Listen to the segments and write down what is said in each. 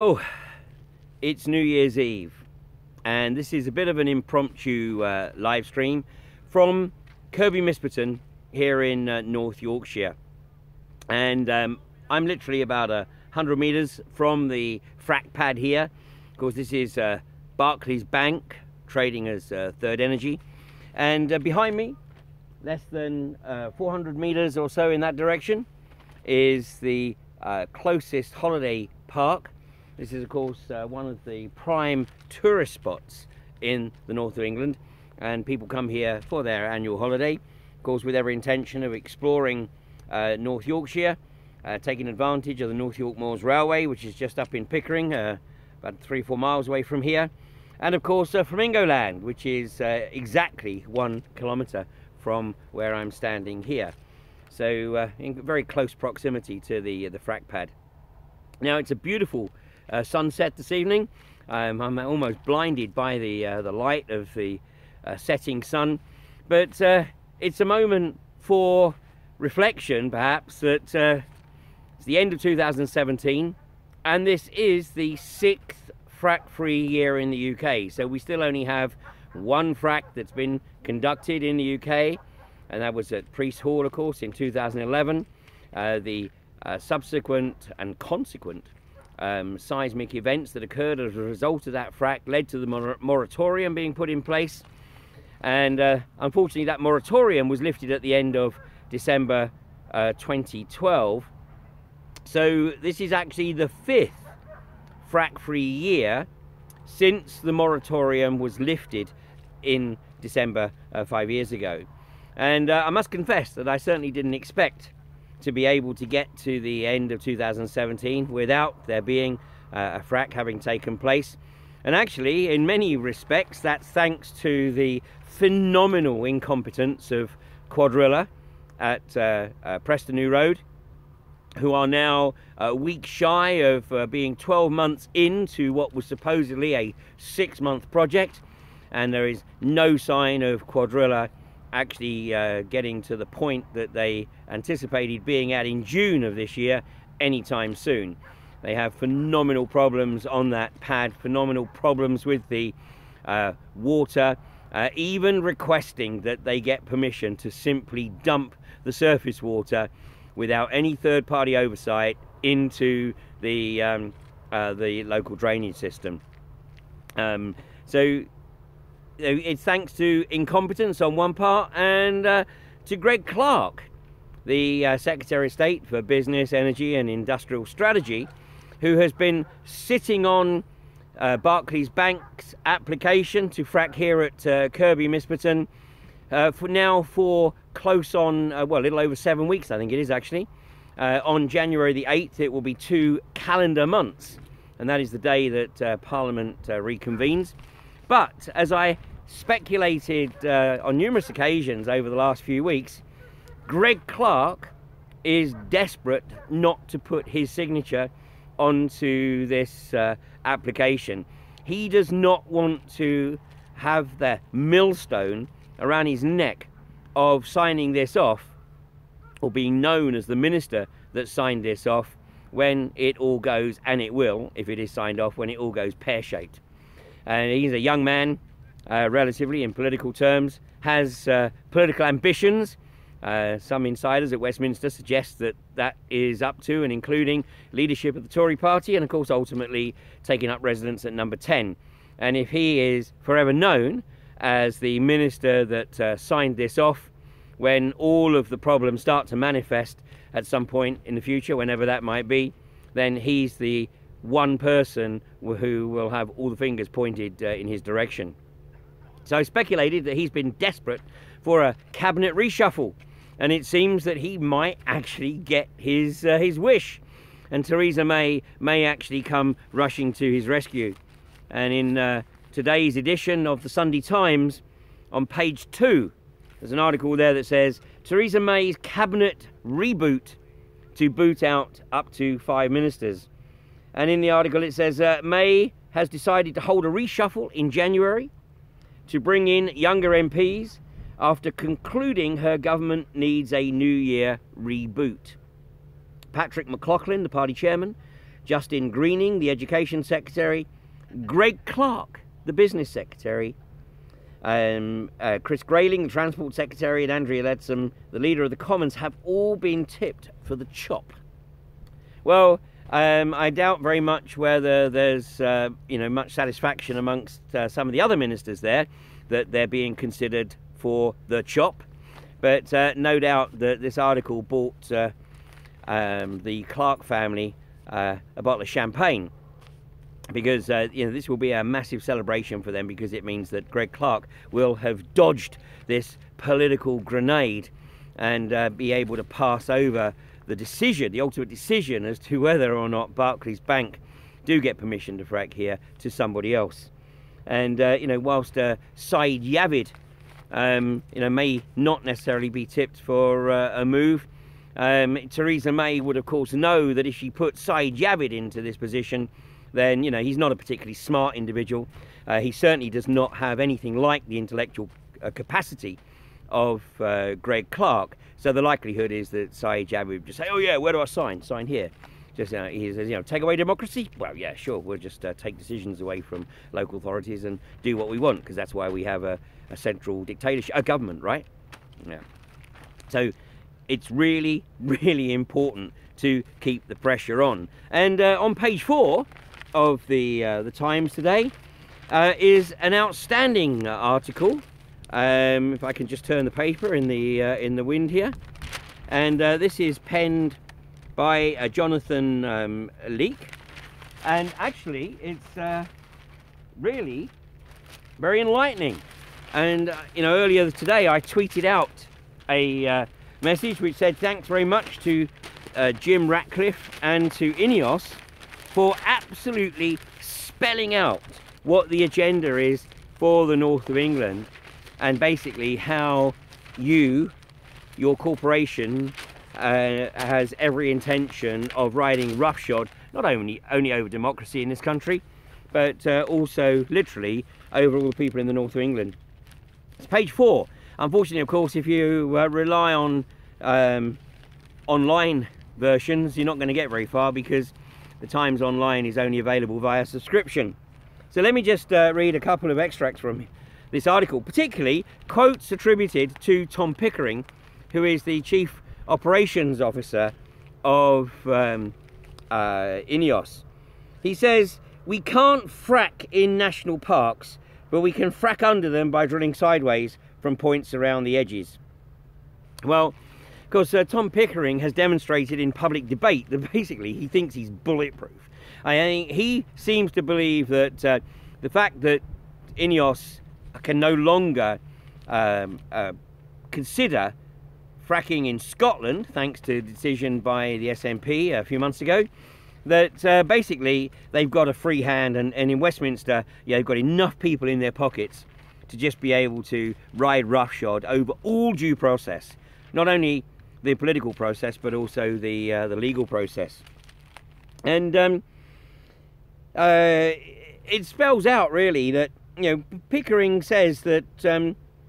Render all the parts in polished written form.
Oh, it's New Year's Eve, and this is a bit of an impromptu live stream from Kirby Misperton here in North Yorkshire. And I'm literally about 100 meters from the frack pad here. Of course, this is Barclays Bank, trading as Third Energy. And behind me, less than 400 meters or so in that direction, is the closest holiday park. This is, of course, one of the prime tourist spots in the north of England, and people come here for their annual holiday, of course, with every intention of exploring North Yorkshire, taking advantage of the North York Moors Railway, which is just up in Pickering, about 3 or 4 miles away from here, and of course Flamingo Land, which is exactly 1 kilometre from where I'm standing here. So in very close proximity to the frack pad. Now, it's a beautiful sunset this evening. I'm almost blinded by the light of the setting sun, but it's a moment for reflection, perhaps, that it's the end of 2017, and this is the 6th frack-free year in the UK. So we still only have 1 frack that's been conducted in the UK, and that was at Priest Hall, of course, in 2011. The subsequent and consequent seismic events that occurred as a result of that frack led to the moratorium being put in place, and unfortunately that moratorium was lifted at the end of December 2012. So this is actually the 5th frack-free year since the moratorium was lifted in December 5 years ago. And I must confess that I certainly didn't expect to be able to get to the end of 2017 without there being a frack having taken place. And actually, in many respects, that's thanks to the phenomenal incompetence of Quadrilla at Preston New Road, who are now a week shy of being 12 months into what was supposedly a 6-month project, and there is no sign of Quadrilla actually getting to the point that they anticipated being at in June of this year anytime soon. They have phenomenal problems on that pad, phenomenal problems with the water, even requesting that they get permission to simply dump the surface water without any third-party oversight into the local drainage system. So it's thanks to incompetence on one part, and to Greg Clark, the Secretary of State for Business, Energy and Industrial Strategy, who has been sitting on Barclays Bank's application to frack here at Kirby Misperton for close on, well, a little over 7 weeks, I think it is actually. On January the 8th, it will be 2 calendar months, and that is the day that Parliament reconvenes. But as I speculated on numerous occasions over the last few weeks, Greg Clark is desperate not to put his signature onto this application. He does not want to have the millstone around his neck of signing this off, or being known as the minister that signed this off, when it all goes, and it will, if it is signed off, when it all goes pear-shaped. And he's a young man, relatively in political terms, has political ambitions. Some insiders at Westminster suggest that that is up to and including leadership of the Tory party, and of course ultimately taking up residence at number 10. And if he is forever known as the minister that signed this off, when all of the problems start to manifest at some point in the future, whenever that might be, then he's the one person who will have all the fingers pointed in his direction. So I speculated that he's been desperate for a cabinet reshuffle, and it seems that he might actually get his wish, and Teresa May actually come rushing to his rescue. And in today's edition of the Sunday Times, on page 2, there's an article there that says Teresa May's cabinet reboot to boot out up to 5 ministers. And in the article it says May has decided to hold a reshuffle in January to bring in younger MPs after concluding her government needs a New Year reboot. Patrick McLaughlin, the party chairman, Justin Greening, the Education Secretary, Greg Clark, the Business Secretary, Chris Grayling, the Transport Secretary, and Andrea Leadsom, the Leader of the Commons, have all been tipped for the chop. Well, I doubt very much whether there's much satisfaction amongst some of the other ministers there that they're being considered for the chop, but no doubt that this article bought the Clark family a bottle of champagne, because this will be a massive celebration for them, because it means that Greg Clark will have dodged this political grenade and be able to pass over the decision, the ultimate decision as to whether or not Barclays Bank do get permission to frack here, to somebody else. And whilst Saeed Yavid may not necessarily be tipped for a move, Teresa May would of course know that if she put Saeed Yavid into this position, then he's not a particularly smart individual. He certainly does not have anything like the intellectual capacity of Greg Clark. So the likelihood is that Saeed Yavid would just say, oh yeah, where do I sign? Sign here. Just he says, take away democracy? Well, yeah, sure, we'll just take decisions away from local authorities and do what we want, because that's why we have a central dictatorship, a government, right? Yeah. So it's really, really important to keep the pressure on. And on page 4 of the Times today is an outstanding article. If I can just turn the paper in the wind here, and this is penned by Jonathan Leake, and actually it's really very enlightening. And earlier today I tweeted out a message which said thanks very much to Jim Ratcliffe and to INEOS for absolutely spelling out what the agenda is for the north of England, and basically how your corporation has every intention of riding roughshod, not only over democracy in this country, but also literally over all the people in the north of England. It's page 4. Unfortunately, of course, if you rely on online versions, you're not going to get very far, because the Times Online is only available via subscription. So let me just read a couple of extracts from this article, particularly quotes attributed to Tom Pickering, who is the Chief Operations Officer of INEOS. He says, we can't frack in national parks, but we can frack under them by drilling sideways from points around the edges. Well, of course, Tom Pickering has demonstrated in public debate that basically he thinks he's bulletproof. I think he seems to believe that the fact that INEOS can no longer consider fracking in Scotland, thanks to the decision by the SNP a few months ago, that basically they've got a free hand, and in Westminster, they've got enough people in their pockets to just be able to ride roughshod over all due process, not only the political process but also the legal process. And it spells out really that Pickering says that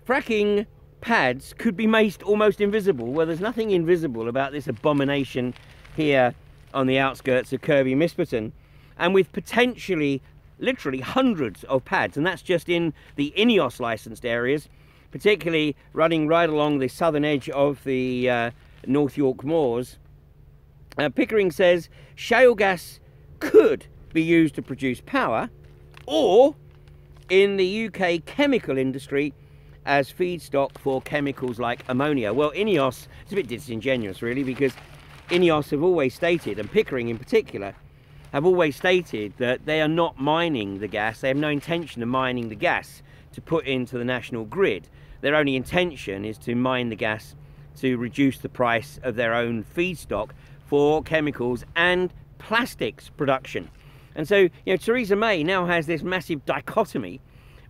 fracking pads could be made almost invisible. Well, there's nothing invisible about this abomination here on the outskirts of Kirkby Misperton, and with potentially literally hundreds of pads, and that's just in the INEOS licensed areas, particularly running right along the southern edge of the North York Moors. Pickering says shale gas could be used to produce power, or in the UK chemical industry as feedstock for chemicals like ammonia. Well, INEOS, it's a bit disingenuous really, because INEOS have always stated, and Pickering in particular, have always stated that they are not mining the gas. They have no intention of mining the gas to put into the national grid. Their only intention is to mine the gas to reduce the price of their own feedstock for chemicals and plastics production. And so, Teresa May now has this massive dichotomy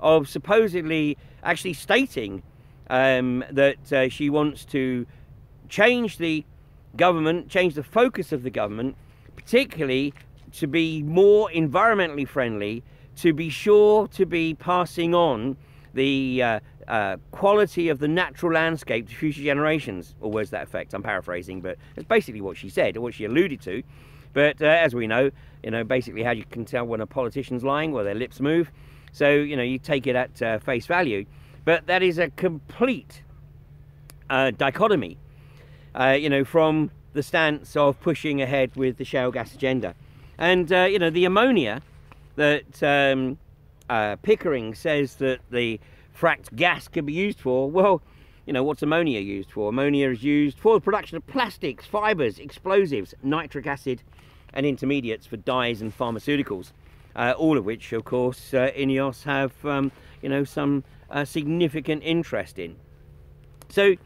of supposedly actually stating that she wants to change the government, change the focus of the government, particularly to be more environmentally friendly, to be sure to be passing on the quality of the natural landscape to future generations, or words to that effect. I'm paraphrasing, but it's basically what she said, or what she alluded to. But as we know, basically how you can tell when a politician's lying, well, their lips move. So, you take it at face value. But that is a complete dichotomy, from the stance of pushing ahead with the shale gas agenda. And, the ammonia that Pickering says that the fracked gas can be used for, well, what's ammonia used for? Ammonia is used for the production of plastics, fibres, explosives, nitric acid and intermediates for dyes and pharmaceuticals, all of which, of course, INEOS have, some significant interest in. So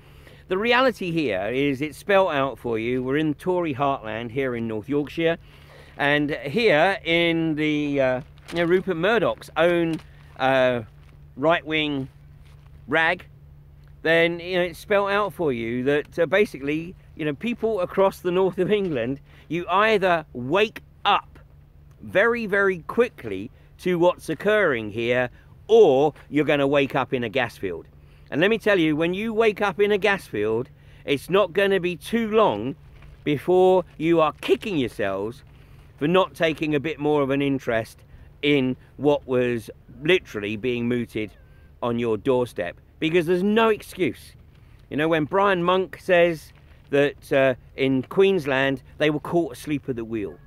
the reality here is it's spelt out for you. We're in Tory heartland here in North Yorkshire, and here in the Rupert Murdoch's own right-wing rag, then it's spelt out for you that basically, people across the north of England, you either wake up very, very quickly to what's occurring here, or you're going to wake up in a gas field. And let me tell you, when you wake up in a gas field, it's not going to be too long before you are kicking yourselves for not taking a bit more of an interest in what was literally being mooted on your doorstep. Because there's no excuse. When Brian Monk says that in Queensland they were caught asleep at the wheel,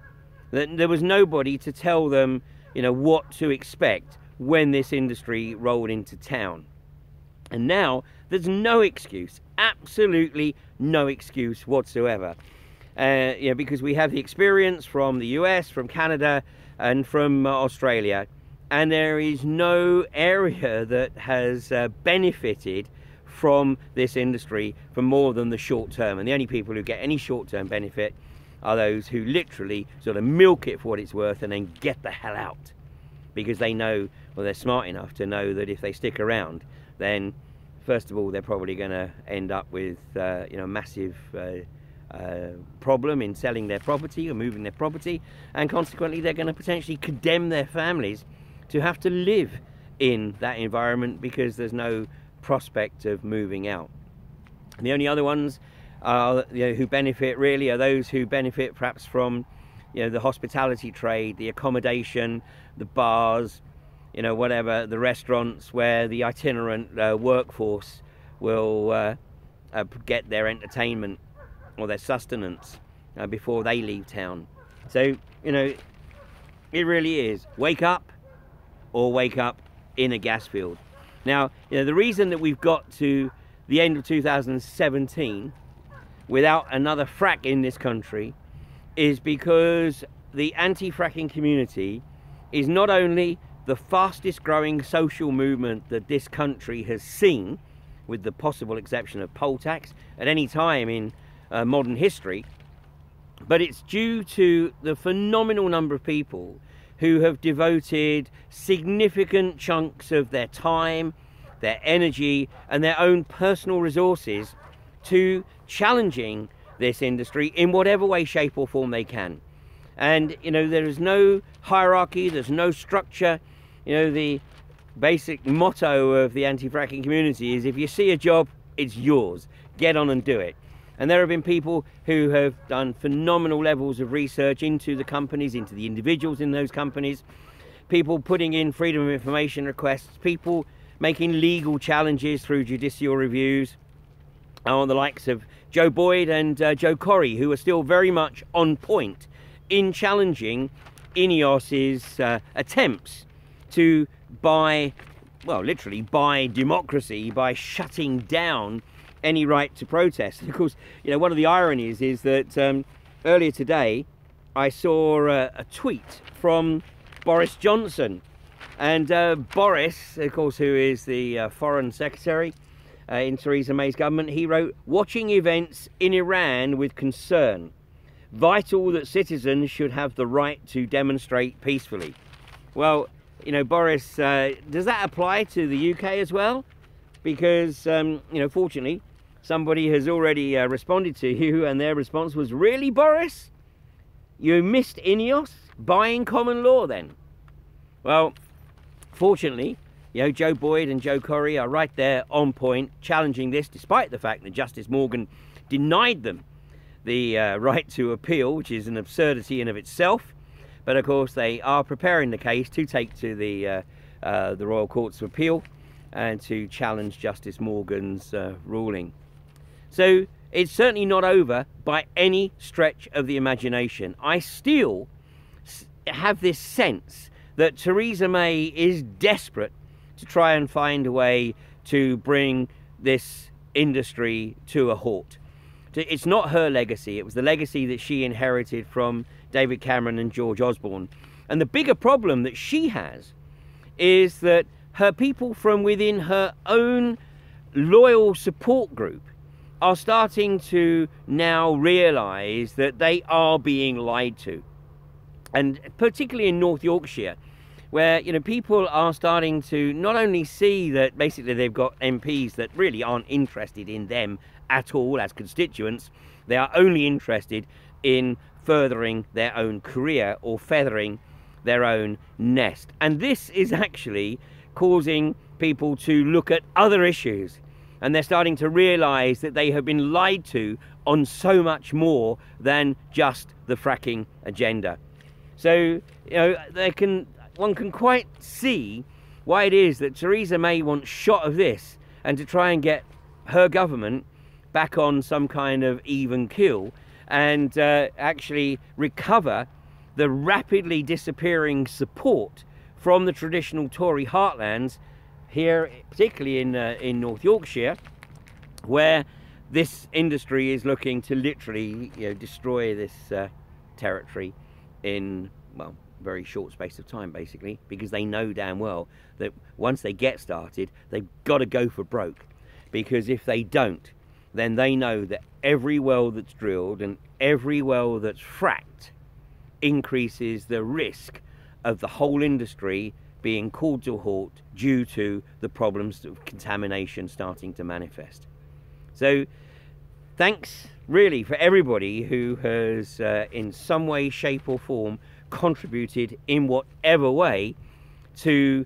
that there was nobody to tell them, what to expect when this industry rolled into town. And now there's no excuse, absolutely no excuse whatsoever. Because we have the experience from the US, from Canada, and from Australia. And there is no area that has benefited from this industry for more than the short term. And the only people who get any short-term benefit are those who literally sort of milk it for what it's worth and then get the hell out. Because they know, well, they're smart enough to know that if they stick around, then first of all, they're probably going to end up with a massive problem in selling their property or moving their property. And consequently, they're going to potentially condemn their families to have to live in that environment because there's no prospect of moving out. And the only other ones who benefit really are those who benefit perhaps from the hospitality trade, the accommodation, the bars, whatever, the restaurants where the itinerant workforce will get their entertainment or their sustenance before they leave town. So it really is wake up or wake up in a gas field. Now, the reason that we've got to the end of 2017 without another frack in this country is because the anti-fracking community is not only the fastest growing social movement that this country has seen, with the possible exception of poll tax, at any time in modern history, but it's due to the phenomenal number of people who have devoted significant chunks of their time, their energy, and their own personal resources to challenging this industry in whatever way, shape or form they can. And there is no hierarchy, there's no structure. The basic motto of the anti-fracking community is if you see a job, it's yours, get on and do it. And there have been people who have done phenomenal levels of research into the companies, into the individuals in those companies, people putting in freedom of information requests, people making legal challenges through judicial reviews, on the likes of Joe Boyd and Joe Corrie, who are still very much on point in challenging INEOS's attempts to buy, well, literally buy democracy by shutting down any right to protest. And of course, one of the ironies is that earlier today I saw a tweet from Boris Johnson, and Boris, of course, who is the Foreign Secretary in Teresa May's government, he wrote, "Watching events in Iran with concern. Vital that citizens should have the right to demonstrate peacefully." Well, Boris, does that apply to the UK as well? Because, fortunately, somebody has already responded to you, and their response was, "Really, Boris? You missed INEOS buying common law then?" Well, fortunately, Joe Boyd and Joe Corrie are right there on point, challenging this, despite the fact that Justice Morgan denied them the right to appeal, which is an absurdity in of itself. But of course, they are preparing the case to take to the Royal Courts of Appeal and to challenge Justice Morgan's ruling. So it's certainly not over by any stretch of the imagination. I still have this sense that Teresa May is desperate to try and find a way to bring this industry to a halt. It's not her legacy, it was the legacy that she inherited from David Cameron and George Osborne. And the bigger problem that she has is that her people from within her own loyal support group are starting to now realise that they are being lied to. And particularly in North Yorkshire, where, you know, people are starting to not only see that basically they've got MPs that really aren't interested in them at all as constituents, they are only interested in furthering their own career or feathering their own nest. And this is actually causing people to look at other issues, and they're starting to realise that they have been lied to on so much more than just the fracking agenda. So, you know, one can quite see why it is that Teresa May wants shot of this and to try and get her government back on some kind of even keel and actually recover the rapidly disappearing support from the traditional Tory heartlands here, particularly in North Yorkshire, where this industry is looking to literally, you know, destroy this territory in, well, very short space of time, basically, because they know damn well that once they get started, they've got to go for broke, because if they don't, then they know that every well that's drilled and every well that's fracked increases the risk of the whole industry being called to a halt due to the problems of contamination starting to manifest. So thanks really for everybody who has in some way, shape or form contributed in whatever way to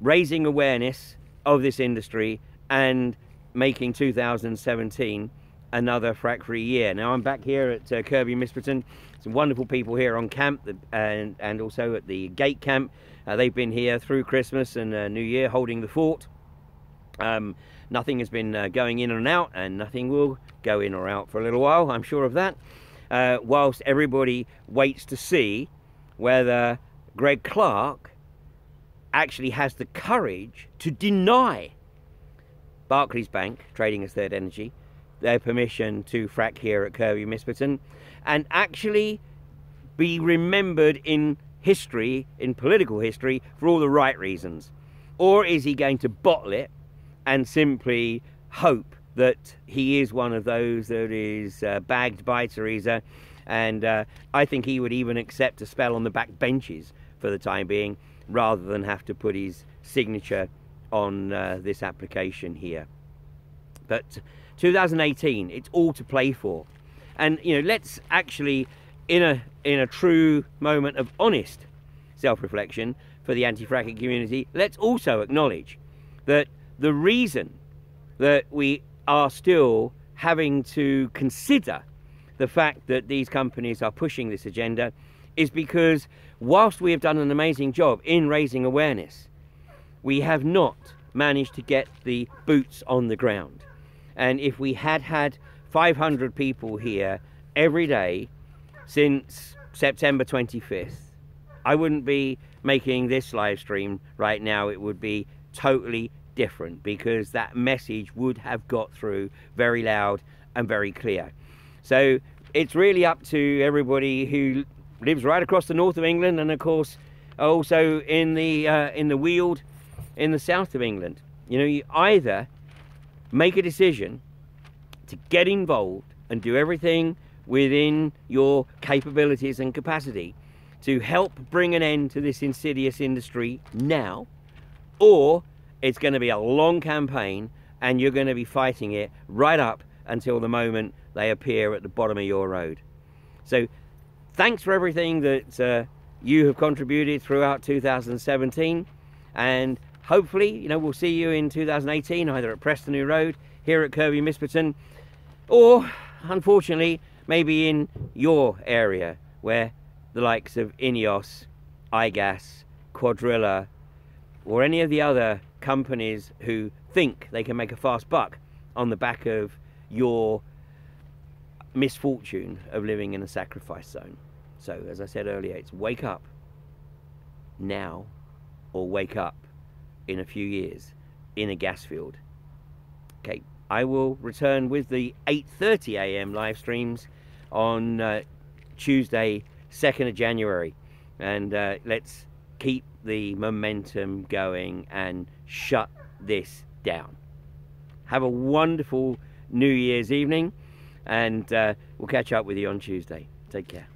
raising awareness of this industry and making 2017 another frack-free year. Now I'm back here at Kirby Misperton. Some wonderful people here on camp and also at the gate camp. They've been here through Christmas and New Year holding the fort. Nothing has been going in and out, and nothing will go in or out for a little while, I'm sure of that, whilst everybody waits to see whether Greg Clark actually has the courage to deny Barclays Bank, trading as Third Energy, their permission to frack here at Kirby Misperton, and actually be remembered in history, in political history, for all the right reasons. Or is he going to bottle it and simply hope that he is one of those that is bagged by Teresa? And I think he would even accept a spell on the back benches for the time being, rather than have to put his signature on this application here. But 2018, it's all to play for. And, you know, let's actually, in a true moment of honest self-reflection for the anti-fracking community, let's also acknowledge that the reason that we are still having to consider the fact that these companies are pushing this agenda is because whilst we have done an amazing job in raising awareness, we have not managed to get the boots on the ground. And if we had had 500 people here every day since September 25th, I wouldn't be making this live stream right now. It would be totally different, because that message would have got through very loud and very clear. So it's really up to everybody who lives right across the north of England, and of course also in the Weald in the south of England. You know, you either make a decision to get involved and do everything within your capabilities and capacity to help bring an end to this insidious industry now, or it's going to be a long campaign and you're going to be fighting it right up until the moment they appear at the bottom of your road. So thanks for everything that you have contributed throughout 2017, and hopefully, you know, we'll see you in 2018 either at Preston New Road, here at Kirby Misperton, or unfortunately maybe in your area where the likes of INEOS, iGas, Quadrilla, or any of the other companies who think they can make a fast buck on the back of your misfortune of living in a sacrifice zone. So as I said earlier, it's wake up now or wake up in a few years in a gas field. Okay, I will return with the 8:30 a.m. live streams on Tuesday 2nd of January, and let's keep the momentum going and shut this down. Have a wonderful New Year's evening, and we'll catch up with you on Tuesday. Take care.